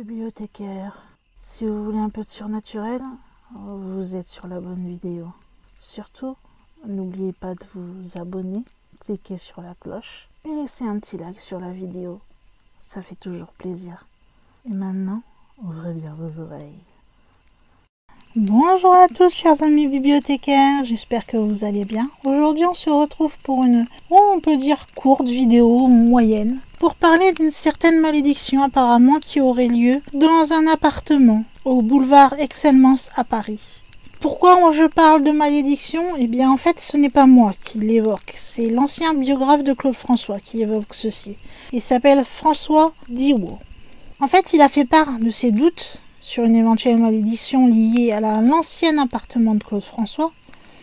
bibliothécaire. Si vous voulez un peu de surnaturel, vous êtes sur la bonne vidéo. Surtout, n'oubliez pas de vous abonner, cliquez sur la cloche et laissez un petit like sur la vidéo. Ça fait toujours plaisir. Et maintenant, ouvrez bien vos oreilles. Bonjour à tous chers amis bibliothécaires, j'espère que vous allez bien. Aujourd'hui on se retrouve pour une, on peut dire courte vidéo moyenne, pour parler d'une certaine malédiction apparemment qui aurait lieu dans un appartement au boulevard Aix-en-Provence à Paris. Pourquoi je parle de malédiction? Eh bien en fait ce n'est pas moi qui l'évoque, c'est l'ancien biographe de Claude François qui évoque ceci. Il s'appelle François Diwo. En fait il a fait part de ses doutes sur une éventuelle malédiction liée à l'ancien appartement de Claude François,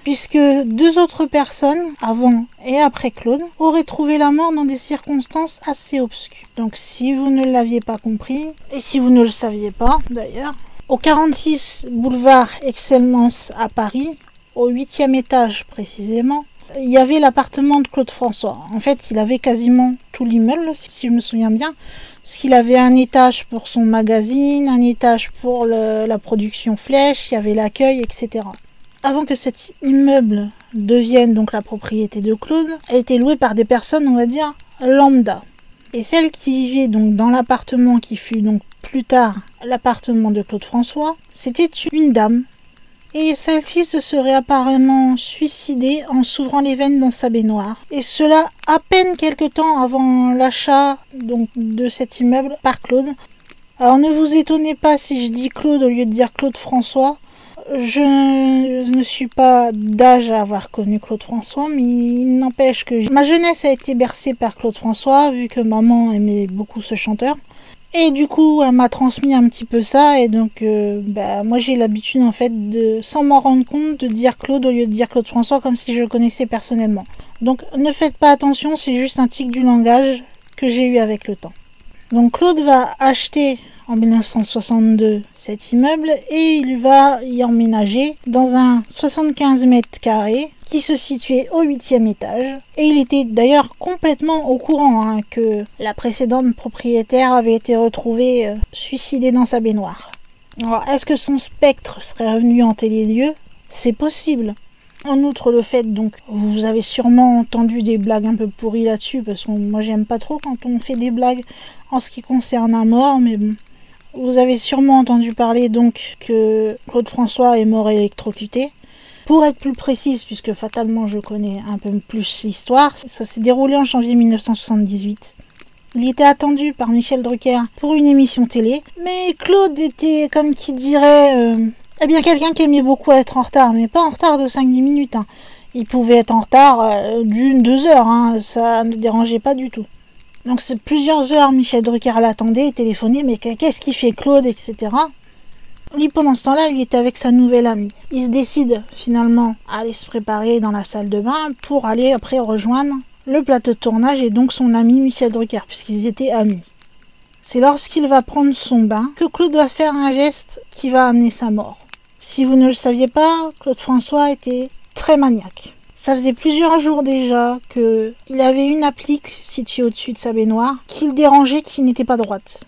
puisque deux autres personnes, avant et après Claude, auraient trouvé la mort dans des circonstances assez obscures. Donc si vous ne l'aviez pas compris, et si vous ne le saviez pas d'ailleurs, au 46 boulevard Aix-en-Provence à Paris, au 8e étage précisément, il y avait l'appartement de Claude François. En fait, il avait quasiment tout l'immeuble, si je me souviens bien, parce qu'il avait un étage pour son magazine, un étage pour la production Flèche, il y avait l'accueil, etc. Avant que cet immeuble devienne donc la propriété de Claude, a été loué par des personnes, on va dire, lambda. Et celle qui vivait donc dans l'appartement qui fut donc plus tard l'appartement de Claude François, c'était une dame. Et celle-ci se serait apparemment suicidée en s'ouvrant les veines dans sa baignoire. Et cela à peine quelque temps avant l'achat donc de cet immeuble par Claude. Alors ne vous étonnez pas si je dis Claude au lieu de dire Claude François. Je ne suis pas d'âge à avoir connu Claude François, mais il n'empêche que ma jeunesse a été bercée par Claude François, vu que maman aimait beaucoup ce chanteur. Et du coup, elle m'a transmis un petit peu ça, et donc moi j'ai l'habitude en fait de, sans m'en rendre compte, de dire Claude au lieu de dire Claude François comme si je le connaissais personnellement. Donc ne faites pas attention, c'est juste un tic du langage que j'ai eu avec le temps. Donc Claude va acheter en 1962 cet immeuble et il va y emménager dans un 75 mètres carrés qui se situait au 8e étage. Et il était d'ailleurs complètement au courant que la précédente propriétaire avait été retrouvée suicidée dans sa baignoire. Alors, est-ce que son spectre serait revenu hanter les lieux? C'est possible. En outre, le fait, donc, vous avez sûrement entendu des blagues un peu pourries là-dessus, parce que moi j'aime pas trop quand on fait des blagues en ce qui concerne un mort, mais bon. Vous avez sûrement entendu parler donc que Claude François est mort électrocuté. Pour être plus précise, puisque fatalement je connais un peu plus l'histoire, ça s'est déroulé en janvier 1978. Il était attendu par Michel Drucker pour une émission télé, mais Claude était, comme qui dirait, quelqu'un qui aimait beaucoup être en retard, mais pas en retard de 5-10 minutes. Il pouvait être en retard d'1-2 heures, ça ne dérangeait pas du tout. Donc c'est plusieurs heures, Michel Drucker l'attendait, il téléphonait, mais qu'est-ce qu'il fait Claude, etc. Lui, pendant ce temps-là, il était avec sa nouvelle amie. Il se décide finalement à aller se préparer dans la salle de bain pour aller après rejoindre le plateau de tournage et donc son ami Michel Drucker, puisqu'ils étaient amis. C'est lorsqu'il va prendre son bain que Claude va faire un geste qui va amener sa mort. Si vous ne le saviez pas, Claude François était très maniaque. Ça faisait plusieurs jours déjà qu'il avait une applique située au-dessus de sa baignoire qui le dérangeait, qui n'était pas droite.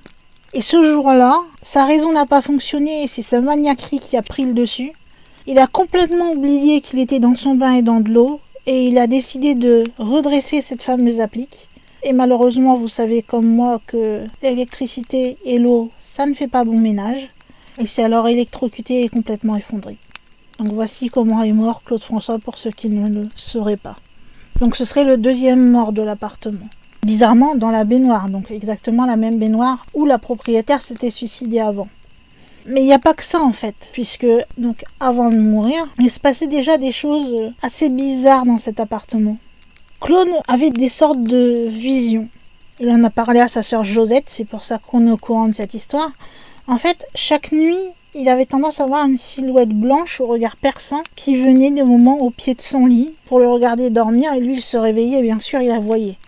Et ce jour-là, sa raison n'a pas fonctionné et c'est sa maniaquerie qui a pris le dessus. Il a complètement oublié qu'il était dans son bain et dans de l'eau et il a décidé de redresser cette fameuse applique. Et malheureusement, vous savez comme moi que l'électricité et l'eau, ça ne fait pas bon ménage. Il s'est alors électrocuté et complètement effondré. Donc voici comment est mort Claude François pour ceux qui ne le sauraient pas. Donc ce serait le deuxième mort de l'appartement. Bizarrement dans la baignoire, donc exactement la même baignoire où la propriétaire s'était suicidée avant. Mais il n'y a pas que ça en fait, puisque donc avant de mourir, il se passait déjà des choses assez bizarres dans cet appartement. Claude avait des sortes de visions. Il en a parlé à sa sœur Josette, c'est pour ça qu'on est au courant de cette histoire. En fait, chaque nuit, il avait tendance à voir une silhouette blanche au regard perçant qui venait des moments au pied de son lit pour le regarder dormir et lui il se réveillait et bien sûr il la voyait.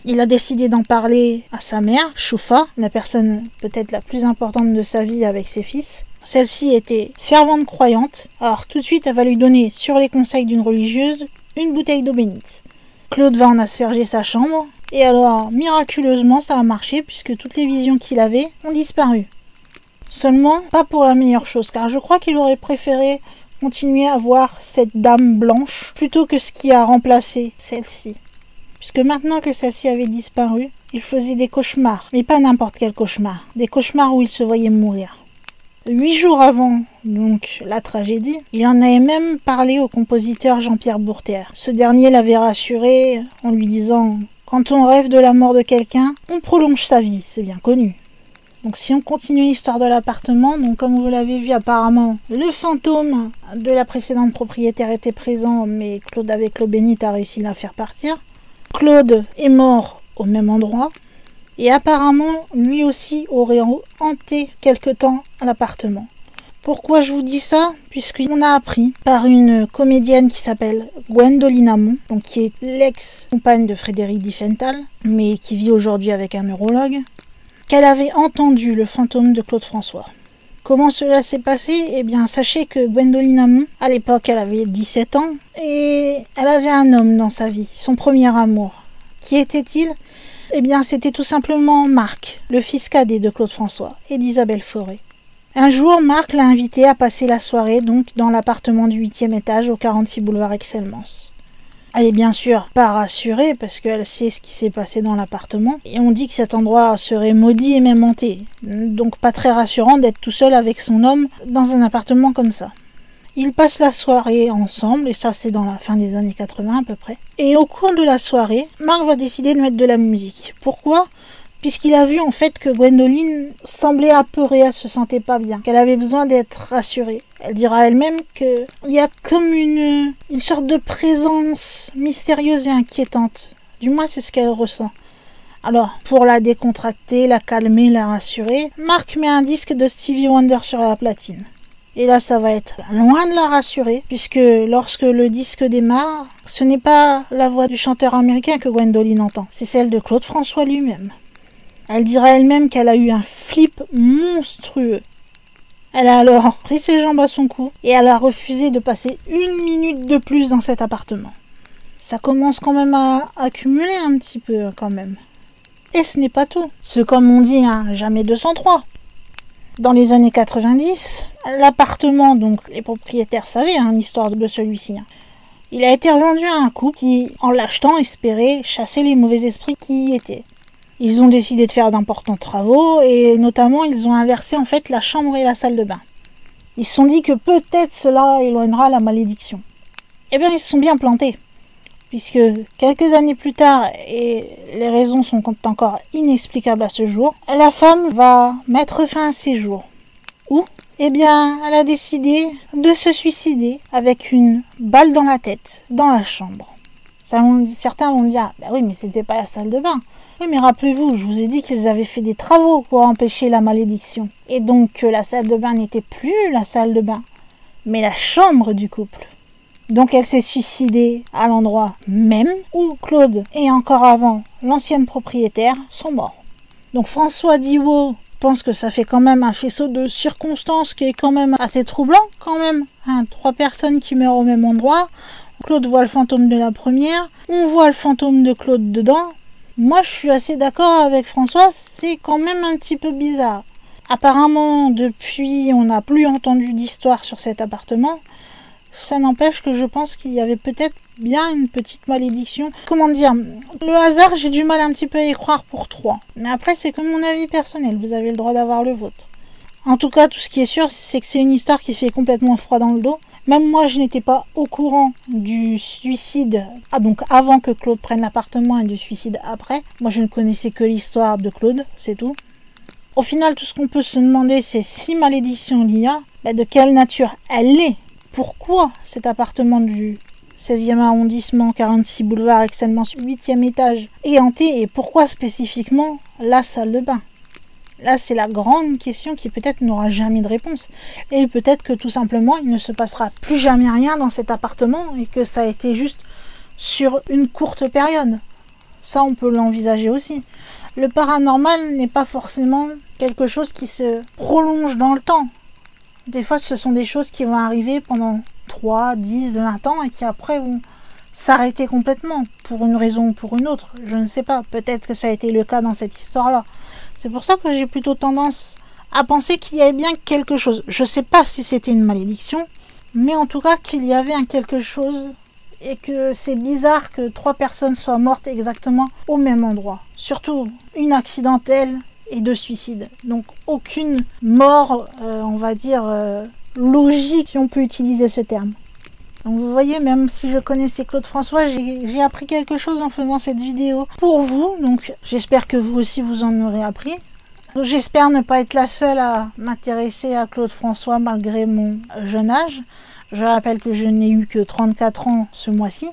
Il a décidé d'en parler à sa mère, Choufa, la personne peut-être la plus importante de sa vie avec ses fils. Celle-ci était fervente croyante, alors tout de suite elle va lui donner, sur les conseils d'une religieuse, une bouteille d'eau bénite. Claude va en asperger sa chambre, et alors miraculeusement ça a marché puisque toutes les visions qu'il avait ont disparu. Seulement, pas pour la meilleure chose, car je crois qu'il aurait préféré continuer à voir cette dame blanche plutôt que ce qui a remplacé celle-ci. Puisque maintenant que celle-ci avait disparu, il faisait des cauchemars, mais pas n'importe quel cauchemar, des cauchemars où il se voyait mourir. 8 jours avant, donc, la tragédie, il en avait même parlé au compositeur Jean-Pierre Bourther. Ce dernier l'avait rassuré en lui disant « Quand on rêve de la mort de quelqu'un, on prolonge sa vie, c'est bien connu. » Donc si on continue l'histoire de l'appartement, donc comme vous l'avez vu apparemment, le fantôme de la précédente propriétaire était présent, mais Claude avec l'eau bénite a réussi à la faire partir. Claude est mort au même endroit. Et apparemment, lui aussi aurait hanté quelque temps à l'appartement. Pourquoi je vous dis ça? Puisqu'on a appris par une comédienne qui s'appelle Gwendoline Amon, donc qui est l'ex-compagne de Frédéric Diefenthal, mais qui vit aujourd'hui avec un neurologue, qu'elle avait entendu le fantôme de Claude François. Comment cela s'est passé? Eh bien, sachez que Gwendoline Amon, à l'époque, elle avait 17 ans, et elle avait un homme dans sa vie, son premier amour. Qui était-il? Eh bien, c'était tout simplement Marc, le fils cadet de Claude François et d'Isabelle Fauré. Un jour, Marc l'a invité à passer la soirée donc dans l'appartement du 8e étage au 46 boulevard Excellence. Elle est bien sûr pas rassurée parce qu'elle sait ce qui s'est passé dans l'appartement et on dit que cet endroit serait maudit et même hanté. Donc pas très rassurant d'être tout seul avec son homme dans un appartement comme ça. Ils passent la soirée ensemble, et ça c'est dans la fin des années 80 à peu près. Et au cours de la soirée, Marc va décider de mettre de la musique. Pourquoi? Puisqu'il a vu en fait que Gwendoline semblait apeurée, elle se sentait pas bien, qu'elle avait besoin d'être rassurée. Elle dira elle-même qu'il y a comme une sorte de présence mystérieuse et inquiétante. Du moins c'est ce qu'elle ressent. Alors, pour la décontracter, la calmer, la rassurer, Marc met un disque de Stevie Wonder sur la platine. Et là, ça va être loin de la rassurer, puisque lorsque le disque démarre, ce n'est pas la voix du chanteur américain que Gwendoline entend, c'est celle de Claude François lui-même. Elle dira elle-même qu'elle a eu un flip monstrueux. Elle a alors pris ses jambes à son cou et elle a refusé de passer 1 minute de plus dans cet appartement. Ça commence quand même à accumuler un petit peu quand même. Et ce n'est pas tout. C'est comme on dit, hein, jamais 203. Dans les années 90, l'appartement, donc les propriétaires savaient l'histoire de celui-ci. Il a été revendu à un couple qui, en l'achetant, espérait chasser les mauvais esprits qui y étaient. Ils ont décidé de faire d'importants travaux et notamment ils ont inversé en fait la chambre et la salle de bain. Ils se sont dit que peut-être cela éloignera la malédiction. Eh bien ils se sont bien plantés. Puisque quelques années plus tard, et les raisons sont encore inexplicables à ce jour, la femme va mettre fin à ses jours. Où? Eh bien, elle a décidé de se suicider avec une balle dans la tête, dans la chambre. Certains vont dire, bah oui, mais c'était pas la salle de bain. Oui, mais rappelez-vous, je vous ai dit qu'ils avaient fait des travaux pour empêcher la malédiction. Et donc que la salle de bain n'était plus la salle de bain, mais la chambre du couple. Donc elle s'est suicidée à l'endroit même où Claude et encore avant l'ancienne propriétaire sont morts. Donc François Diwo pense que ça fait quand même un faisceau de circonstances qui est quand même assez troublant quand même. 3 personnes qui meurent au même endroit. Claude voit le fantôme de la première. On voit le fantôme de Claude dedans. Moi je suis assez d'accord avec François, c'est quand même un petit peu bizarre. Apparemment depuis on n'a plus entendu d'histoire sur cet appartement. Ça n'empêche que je pense qu'il y avait peut-être bien une petite malédiction. Comment dire? Le hasard, j'ai du mal un petit peu à y croire pour 3. Mais après, c'est comme mon avis personnel. Vous avez le droit d'avoir le vôtre. En tout cas, tout ce qui est sûr, c'est que c'est une histoire qui fait complètement froid dans le dos. Même moi, je n'étais pas au courant du suicide. Donc avant que Claude prenne l'appartement et du suicide après. Moi, je ne connaissais que l'histoire de Claude, c'est tout. Au final, tout ce qu'on peut se demander, c'est si malédiction il y a, de quelle nature elle est. Pourquoi cet appartement du 16e arrondissement, 46 boulevard Excellence, 8e étage est hanté et pourquoi spécifiquement la salle de bain? Là, c'est la grande question qui peut-être n'aura jamais de réponse. Et peut-être que tout simplement, il ne se passera plus jamais rien dans cet appartement et que ça a été juste sur une courte période. Ça, on peut l'envisager aussi. Le paranormal n'est pas forcément quelque chose qui se prolonge dans le temps. Des fois, ce sont des choses qui vont arriver pendant 3, 10, 20 ans et qui après vont s'arrêter complètement pour une raison ou pour une autre. Je ne sais pas. Peut-être que ça a été le cas dans cette histoire-là. C'est pour ça que j'ai plutôt tendance à penser qu'il y avait bien quelque chose. Je ne sais pas si c'était une malédiction, mais en tout cas qu'il y avait un quelque chose et que c'est bizarre que 3 personnes soient mortes exactement au même endroit. Surtout une accidentelle et 2 suicides. Donc aucune mort, on va dire, logique, si on peut utiliser ce terme. Donc vous voyez, même si je connaissais Claude François, j'ai appris quelque chose en faisant cette vidéo pour vous. Donc j'espère que vous aussi vous en aurez appris. J'espère ne pas être la seule à m'intéresser à Claude François malgré mon jeune âge. Je rappelle que je n'ai eu que 34 ans ce mois-ci.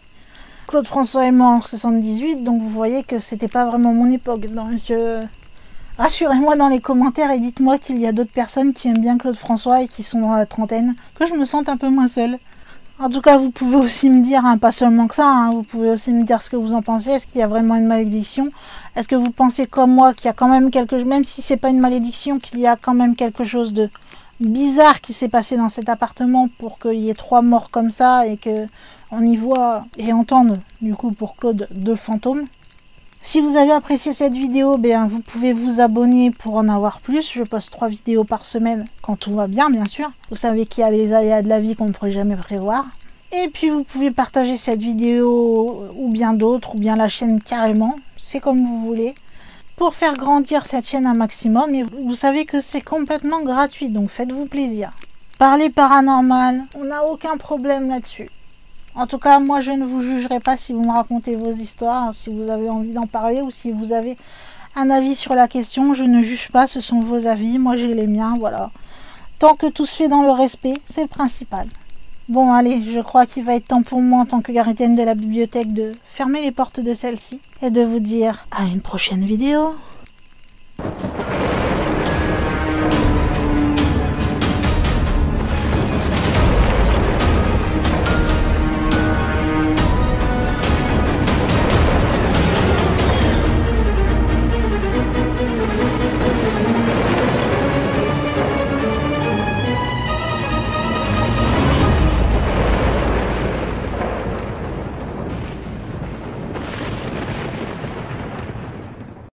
Claude François est mort en 78, donc vous voyez que c'était pas vraiment mon époque. Donc rassurez-moi dans les commentaires et dites-moi qu'il y a d'autres personnes qui aiment bien Claude François et qui sont dans la trentaine, que je me sente un peu moins seule. En tout cas, vous pouvez aussi me dire, hein, pas seulement que ça, hein, vous pouvez aussi me dire ce que vous en pensez. Est-ce qu'il y a vraiment une malédiction? Est-ce que vous pensez comme moi qu'il y a quand même quelque chose, même si c'est pas une malédiction, qu'il y a quand même quelque chose de bizarre qui s'est passé dans cet appartement pour qu'il y ait 3 morts comme ça et que on y voit et entende, du coup, pour Claude, 2 fantômes? Si vous avez apprécié cette vidéo, vous pouvez vous abonner pour en avoir plus. Je poste 3 vidéos par semaine quand tout va bien, bien sûr. Vous savez qu'il y a les aléas de la vie qu'on ne pourrait jamais prévoir. Et puis vous pouvez partager cette vidéo ou bien d'autres, ou bien la chaîne carrément. C'est comme vous voulez. Pour faire grandir cette chaîne un maximum. Et vous savez que c'est complètement gratuit, donc faites-vous plaisir. Parler paranormal, on n'a aucun problème là-dessus. En tout cas, moi, je ne vous jugerai pas si vous me racontez vos histoires, si vous avez envie d'en parler ou si vous avez un avis sur la question. Je ne juge pas, ce sont vos avis. Moi, j'ai les miens, voilà. Tant que tout se fait dans le respect, c'est le principal. Bon, allez, je crois qu'il va être temps pour moi, en tant que gardienne de la bibliothèque, de fermer les portes de celle-ci et de vous dire à une prochaine vidéo.